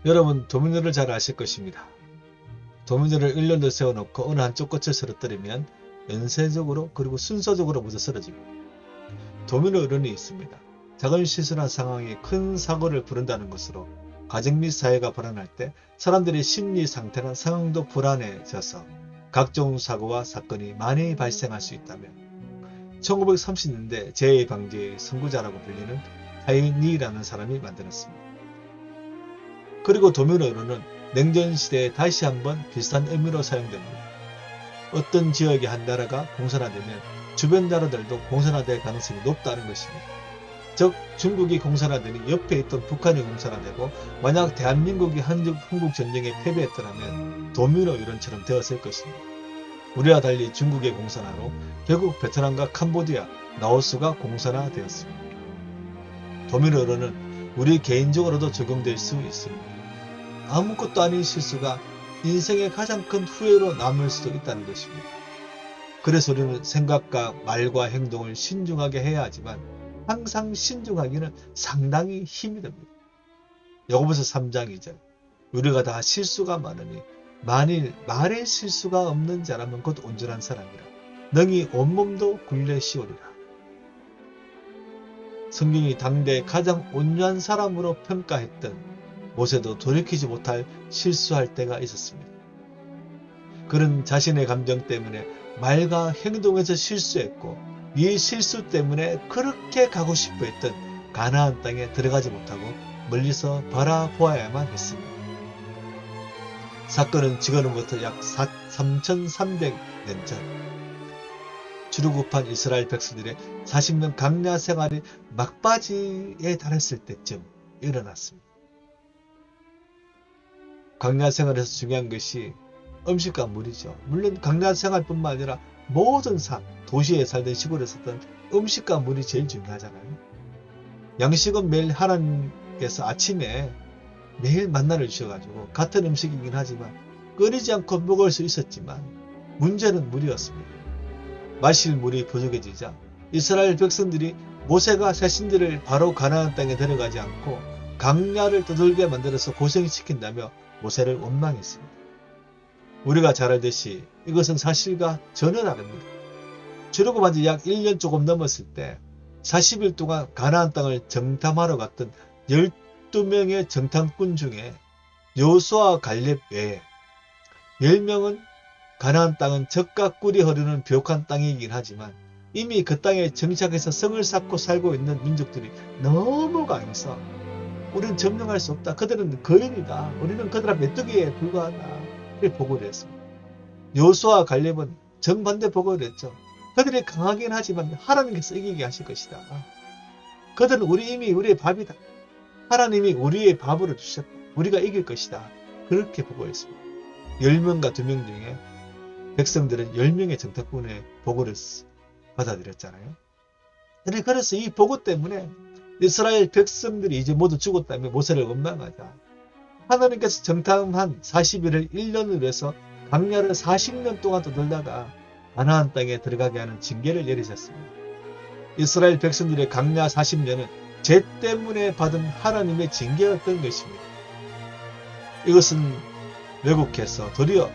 여러분 도미노를 잘 아실 것입니다. 도미노를 일렬로 세워놓고 어느 한쪽 끝을 쓰러뜨리면 연쇄적으로 그리고 순서적으로 모두 쓰러집니다. 도미노 이론이 있습니다. 작은 실수나 상황이 큰 사고를 부른다는 것으로 가정 및 사회가 불안할 때 사람들의 심리 상태나 상황도 불안해져서 각종 사고와 사건이 많이 발생할 수 있다며 1930년대 재해방지의 선구자라고 불리는 타이니라는 사람이 만들었습니다. 그리고 도미노 이론은 냉전시대에 다시 한번 비슷한 의미로 사용됩니다. 어떤 지역의 한 나라가 공산화되면 주변 나라들도 공산화될 가능성이 높다는 것입니다. 즉 중국이 공산화되니 옆에 있던 북한이 공산화되고 만약 대한민국이 한국전쟁에 패배했더라면 도미노 이론처럼 되었을 것입니다. 우리와 달리 중국의 공산화로 결국 베트남과 캄보디아, 라오스가 공산화되었습니다. 도미노 이론은 우리 개인적으로도 적용될 수 있습니다. 아무것도 아닌 실수가 인생의 가장 큰 후회로 남을 수도 있다는 것입니다. 그래서 우리는 생각과 말과 행동을 신중하게 해야 하지만 항상 신중하기는 상당히 힘이 듭니다. 야고보서 3장 2절 우리가 다 실수가 많으니 만일 말에 실수가 없는 자라면 곧 온전한 사람이라 능히 온몸도 굴레시오리라. 성경이 당대 가장 온유한 사람으로 평가했던 모세도 돌이키지 못할 실수할 때가 있었습니다. 그는 자신의 감정 때문에 말과 행동에서 실수했고 이 실수 때문에 그렇게 가고 싶어 했던 가나안 땅에 들어가지 못하고 멀리서 바라보아야만 했습니다. 사건은 지금으로부터 약 3300년 전 출애굽한 이스라엘 백성들의 40년 광야 생활이 막바지에 달했을 때쯤 일어났습니다. 광야 생활에서 중요한 것이 음식과 물이죠. 물론 광야 생활뿐만 아니라 모든 삶, 도시에 살든 시골에 살든 음식과 물이 제일 중요하잖아요. 양식은 매일 하나님께서 아침에 매일 만나를 주셔가지고 같은 음식이긴 하지만 끓이지 않고 먹을 수 있었지만 문제는 물이었습니다. 마실 물이 부족해지자 이스라엘 백성들이 모세가 자신들을 바로 가나안 땅에 데려가지 않고 광야를 떠돌게 만들어서 고생시킨다며 모세를 원망했습니다. 우리가 잘 알듯이 이것은 사실과 전혀 다릅니다. 출애굽한 지 약 1년 조금 넘었을 때 40일 동안 가나안 땅을 정탐하러 갔던 12명의 정탐꾼 중에 여호수아와 갈렙 외에 10명은 가나안 땅은 젖과 꿀이 흐르는 비옥한 땅이긴 하지만 이미 그 땅에 정착해서 성을 쌓고 살고 있는 민족들이 너무 강해서 우리는 점령할 수 없다. 그들은 거인이다. 우리는 그들 앞 메뚜기에 불과하다. 이렇게 보고를 했습니다. 여호수아와 갈렙은 정반대 보고를 했죠. 그들이 강하긴 하지만 하나님께서 이기게 하실 것이다. 그들은 이미 우리의 밥이다. 하나님이 우리의 밥으로 주셨다. 우리가 이길 것이다. 그렇게 보고했습니다. 10명과 2명 중에 백성들은 10명의 정탐꾼의 보고를 받아들였잖아요. 그래서 이 보고 때문에 이스라엘 백성들이 이제 모두 죽었다며 모세를 원망하자 하나님께서 정탐한 40일을 1년으로 해서 광야를 40년 동안 떠돌다가 가나안 땅에 들어가게 하는 징계를 내리셨습니다. 이스라엘 백성들의 광야 40년은 죄 때문에 받은 하나님의 징계였던 것입니다. 이것은 왜곡해서 도리어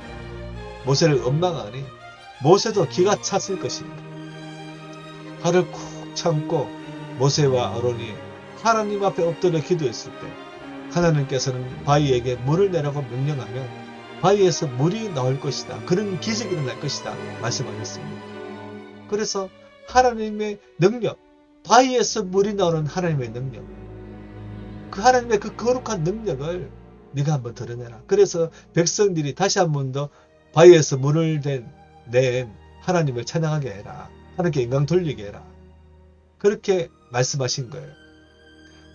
모세를 원망하니 모세도 기가 찼을 것입니다. 화를 쿡 참고 모세와 아론이 하나님 앞에 엎드려 기도했을 때 하나님께서는 바위에게 물을 내라고 명령하면 바위에서 물이 나올 것이다. 그런 기적이 일어날 것이다. 말씀하셨습니다. 그래서 하나님의 능력, 바위에서 물이 나오는 하나님의 능력, 그 하나님의 그 거룩한 능력을 네가 한번 드러내라. 그래서 백성들이 다시 한 번 더 바위에서 물을 낸 하나님을 찬양하게 해라. 하나님께 영광 돌리게 해라. 그렇게 말씀하신 거예요.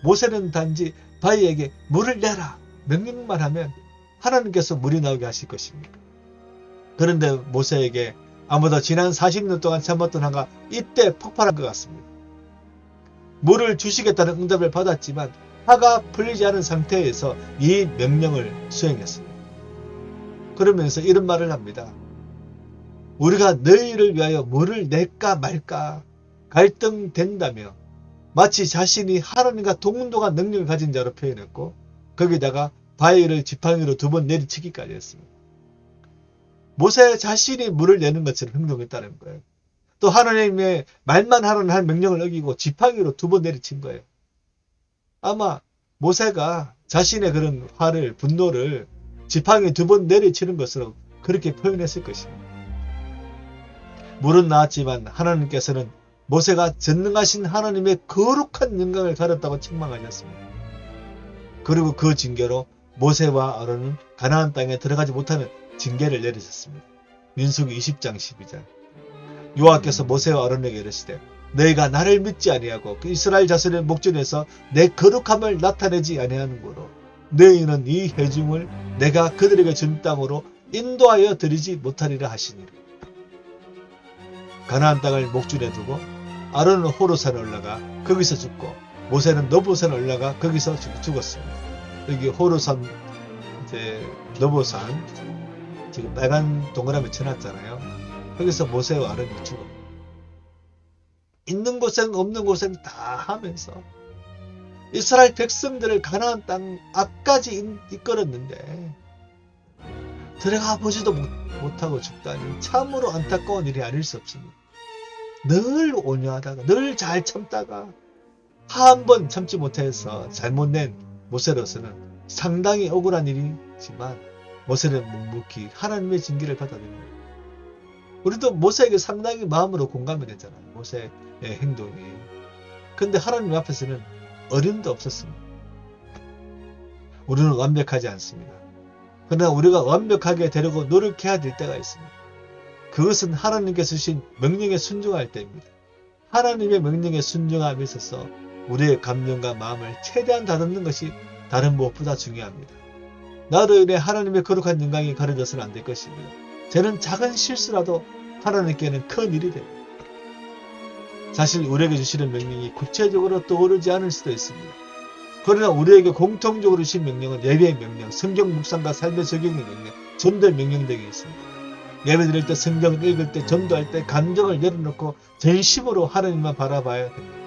모세는 단지 바위에게 물을 내라 명령만 하면 하나님께서 물이 나오게 하실 것입니다. 그런데 모세에게 아무도 지난 40년 동안 참았던 화가 이때 폭발한 것 같습니다. 물을 주시겠다는 응답을 받았지만 화가 풀리지 않은 상태에서 이 명령을 수행했습니다. 그러면서 이런 말을 합니다. 우리가 너희를 위하여 물을 낼까 말까 갈등된다며 마치 자신이 하나님과 동등한 능력을 가진 자로 표현했고 거기다가 바위를 지팡이로 2번 내리치기까지 했습니다. 모세 자신이 물을 내는 것처럼 행동했다는 거예요. 또 하나님의 말만 하라는 한 명령을 어기고 지팡이로 2번 내리친 거예요. 아마 모세가 자신의 그런 화를, 분노를 지팡이 2번 내리치는 것으로 그렇게 표현했을 것입니다. 물은 나왔지만 하나님께서는 모세가 전능하신 하나님의 거룩한 영광을 가렸다고 책망하셨습니다. 그리고 그 징계로 모세와 아론은 가나안 땅에 들어가지 못하는 징계를 내리셨습니다. 민수기 20장 12절. 여호와께서 모세와 아론에게 이르시되 너희가 나를 믿지 아니하고 그 이스라엘 자손의 목전에서 내 거룩함을 나타내지 아니하는고로 너희는 이 회중을 내가 그들에게 준 땅으로 인도하여 드리지 못하리라 하시니라. 가나안 땅을 목줄에 두고 아론은 호르산에 올라가 거기서 죽고 모세는 너보산에 올라가 거기서 죽었습니다. 여기 호르산 너보산 지금 빨간 동그라미 쳐놨잖아요. 거기서 모세와 아론이 죽어. 있는 곳엔 없는 곳엔 다 하면서 이스라엘 백성들을 가나안 땅 앞까지 이끌었는데 들어가 보지도 못하고 죽다니 참으로 안타까운 일이 아닐 수 없습니다. 늘 온유하다가 늘 잘 참다가 한 번 참지 못해서 잘못낸 모세로서는 상당히 억울한 일이지만 모세는 묵묵히 하나님의 징계를 받아들입니다. 우리도 모세에게 상당히 마음으로 공감을 했잖아요. 모세의 행동이. 근데 하나님 앞에서는 어림도 없었습니다. 우리는 완벽하지 않습니다. 그러나 우리가 완벽하게 되려고 노력해야 될 때가 있습니다. 그것은 하나님께서 주신 명령에 순종할 때입니다. 하나님의 명령에 순종함에 있어서 우리의 감정과 마음을 최대한 다듬는 것이 다른 무엇보다 중요합니다. 나로 인해 하나님의 거룩한 영광이 가려져서는 안 될 것입니다. 저는 작은 실수라도 하나님께는 큰 일이 됩니다. 사실 우리에게 주시는 명령이 구체적으로 떠오르지 않을 수도 있습니다. 그러나 우리에게 공통적으로 주신 명령은 예배의 명령, 성경 묵상과 삶의 적용의 명령, 전도의 명령 등이 있습니다. 예배 드릴 때, 성경을 읽을 때, 전도할 때 감정을 내려놓고 전심으로 하나님만 바라봐야 됩니다.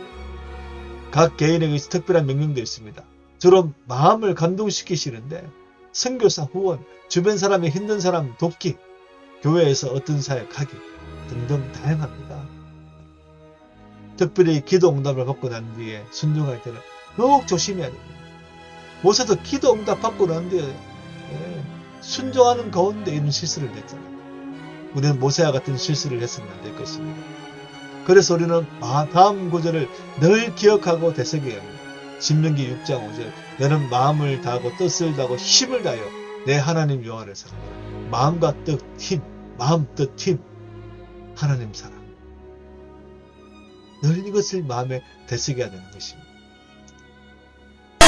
각 개인에게 특별한 명령도 있습니다. 주로 마음을 감동시키시는데 선교사 후원, 주변 사람의 힘든 사람 돕기, 교회에서 어떤 사역하기 등등 다양합니다. 특별히 기도 응답을 받고 난 뒤에 순종할 때는 더욱 조심해야 됩니다. 모세도 기도 응답 받고 난 뒤에 순종하는 가운데 이런 실수를 했잖아요. 우리는 모세와 같은 실수를 했으면 안 될 것입니다. 그래서 우리는 다음 구절을 늘 기억하고 되새겨야 합니다. 신명기 6장 5절 너는 마음을 다하고 뜻을 다하고 힘을 다하여 내 하나님 여호와를 사랑하라. 마음과 뜻, 힘, 마음, 뜻, 힘, 하나님 사랑. 늘 이것을 마음에 되새겨야 되는 것입니다.